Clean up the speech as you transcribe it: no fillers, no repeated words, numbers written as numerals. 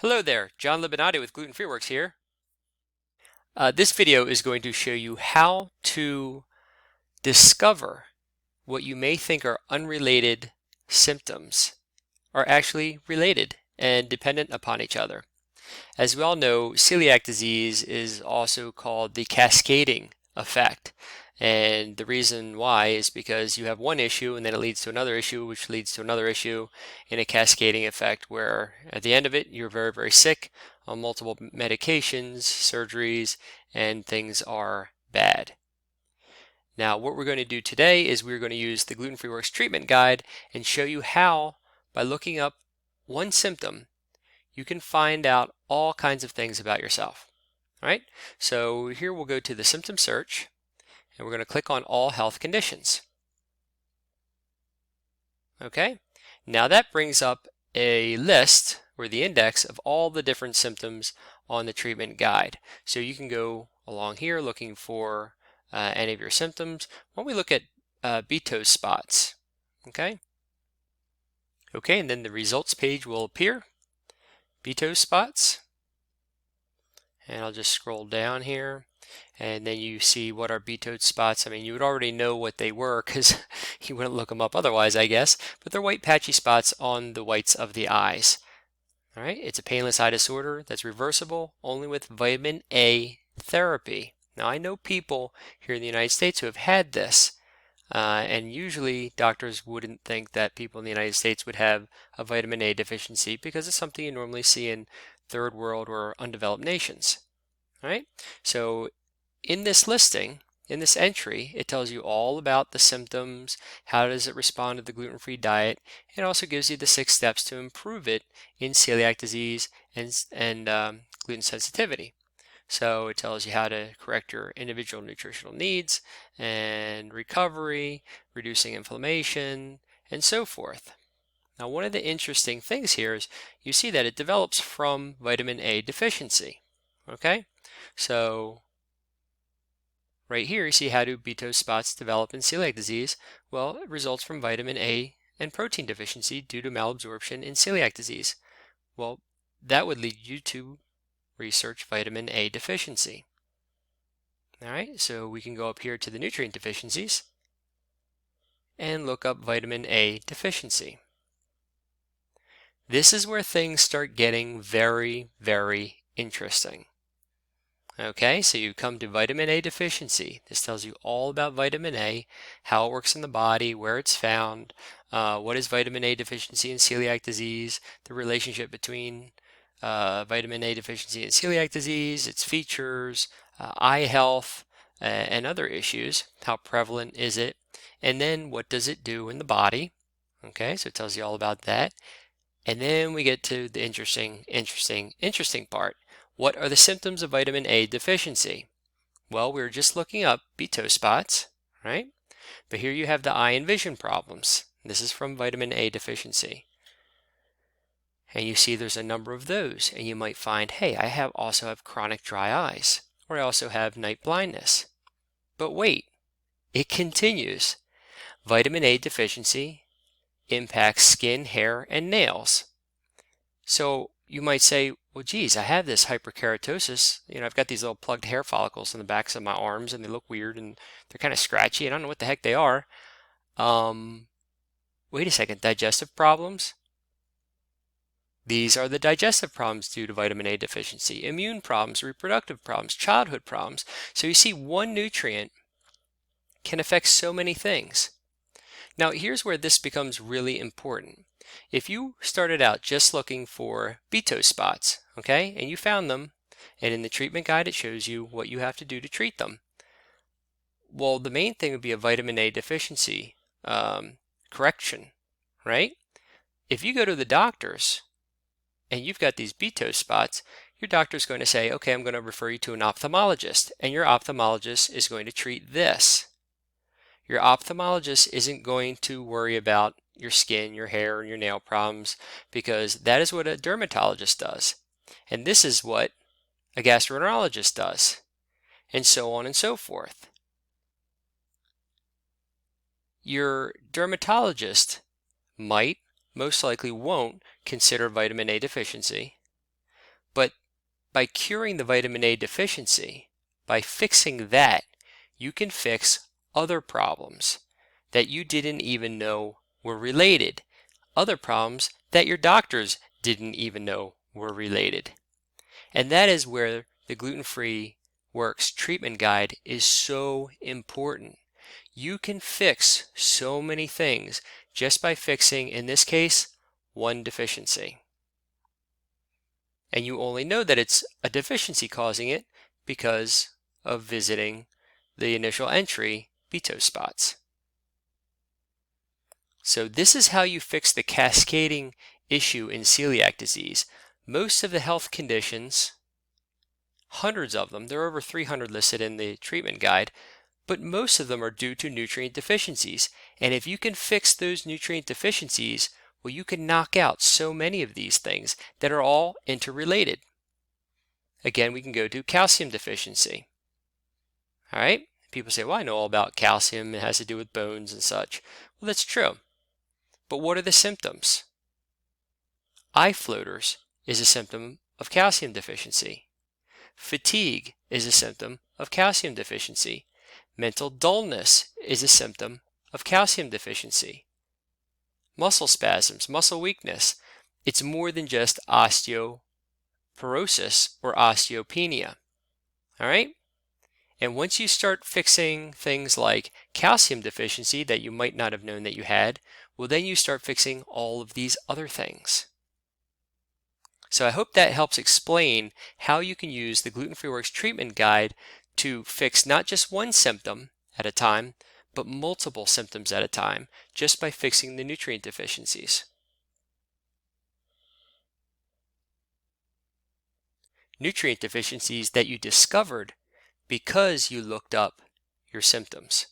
Hello there, John Libinati with Gluten Free Works here. This video is going to show you how to discover what you may think are unrelated symptoms are actually related and dependent upon each other. As we all know, celiac disease is also called the cascading effect. And the reason why is because you have one issue and then it leads to another issue, which leads to another issue in a cascading effect where at the end of it, you're very, very sick on multiple medications, surgeries, and things are bad. Now, what we're going to do today is we're going to use the Gluten Free Works Treatment Guide and show you how, by looking up one symptom, you can find out all kinds of things about yourself. All right, so here we'll go to the symptom search and we're going to click on all health conditions. Okay, now that brings up a list or the index of all the different symptoms on the treatment guide. So you can go along here looking for any of your symptoms. When we look at Betos spots, okay, and then the results page will appear. Betos spots, and I'll just scroll down here and then you see what are Betos spots. I mean, you would already know what they were because you wouldn't look them up otherwise, I guess, but they're white patchy spots on the whites of the eyes. All right, it's a painless eye disorder that's reversible only with vitamin A therapy. Now, I know people here in the United States who have had this, and usually doctors wouldn't think that people in the United States would have a vitamin A deficiency because it's something you normally see in third world or undeveloped nations. All right, so in this listing, in this entry, it tells you all about the symptoms, how does it respond to the gluten-free diet. It also gives you the 6 steps to improve it in celiac disease and gluten sensitivity. So it tells you how to correct your individual nutritional needs and recovery, reducing inflammation, and so forth. Now, one of the interesting things here is you see that it develops from vitamin A deficiency. Okay, so right here, you see how do Betos spots develop in celiac disease? Well, it results from vitamin A and protein deficiency due to malabsorption in celiac disease. Well, that would lead you to research vitamin A deficiency. All right, so we can go up here to the nutrient deficiencies and look up vitamin A deficiency. This is where things start getting very, very interesting. Okay, so you come to vitamin A deficiency. This tells you all about vitamin A, how it works in the body, where it's found, what is vitamin A deficiency and celiac disease, the relationship between vitamin A deficiency and celiac disease, its features, eye health, and other issues. How prevalent is it? And then what does it do in the body? Okay, so it tells you all about that. And then we get to the interesting part. What are the symptoms of vitamin A deficiency? Well, we were just looking up Betos spots, right? But here you have the eye and vision problems. This is from vitamin A deficiency. And you see there's a number of those. And you might find, hey, I also have chronic dry eyes, or I also have night blindness. But wait, it continues. Vitamin A deficiency impacts skin, hair, and nails. So you might say, well, geez, I have this hyperkeratosis. I've got these little plugged hair follicles in the backs of my arms and they look weird and they're kind of scratchy. I don't know what the heck they are. Wait a second, digestive problems? These are the digestive problems due to vitamin A deficiency, immune problems, reproductive problems, childhood problems. So you see, one nutrient can affect so many things. Now, here's where this becomes really important. If you started out just looking for Betos spots, okay, and you found them, and in the treatment guide it shows you what you have to do to treat them. Well, the main thing would be a vitamin A deficiency correction, right? If you go to the doctors and you've got these Betos spots, your doctor's going to say, okay, I'm going to refer you to an ophthalmologist, and your ophthalmologist is going to treat this. Your ophthalmologist isn't going to worry about your skin, your hair, and your nail problems because that is what a dermatologist does. And this is what a gastroenterologist does, and so on and so forth. Your dermatologist most likely won't consider vitamin A deficiency, by curing the vitamin A deficiency, by fixing that, you can fix other problems that you didn't even know were related, other problems that your doctors didn't even know were related. And that is where the Gluten Free Works Treatment Guide is so important. You can fix so many things just by fixing, in this case, one deficiency. And you only know that it's a deficiency causing it because of visiting the initial entry, Betos spots. So this is how you fix the cascading issue in celiac disease. Most of the health conditions, hundreds of them, there are over 300 listed in the treatment guide, but most of them are due to nutrient deficiencies. And if you can fix those nutrient deficiencies, well, you can knock out so many of these things that are all interrelated. Again, we can go to calcium deficiency. All right, people say, well, I know all about calcium, it has to do with bones and such. Well, that's true. But what are the symptoms? Eye floaters is a symptom of calcium deficiency. Fatigue is a symptom of calcium deficiency. Mental dullness is a symptom of calcium deficiency. Muscle spasms, muscle weakness, it's more than just osteoporosis or osteopenia. All right? And once you start fixing things like calcium deficiency that you might not have known that you had, well, then you start fixing all of these other things. So I hope that helps explain how you can use the Gluten Free Works Treatment Guide to fix not just one symptom at a time, but multiple symptoms at a time, just by fixing the nutrient deficiencies. Nutrient deficiencies that you discovered because you looked up your symptoms.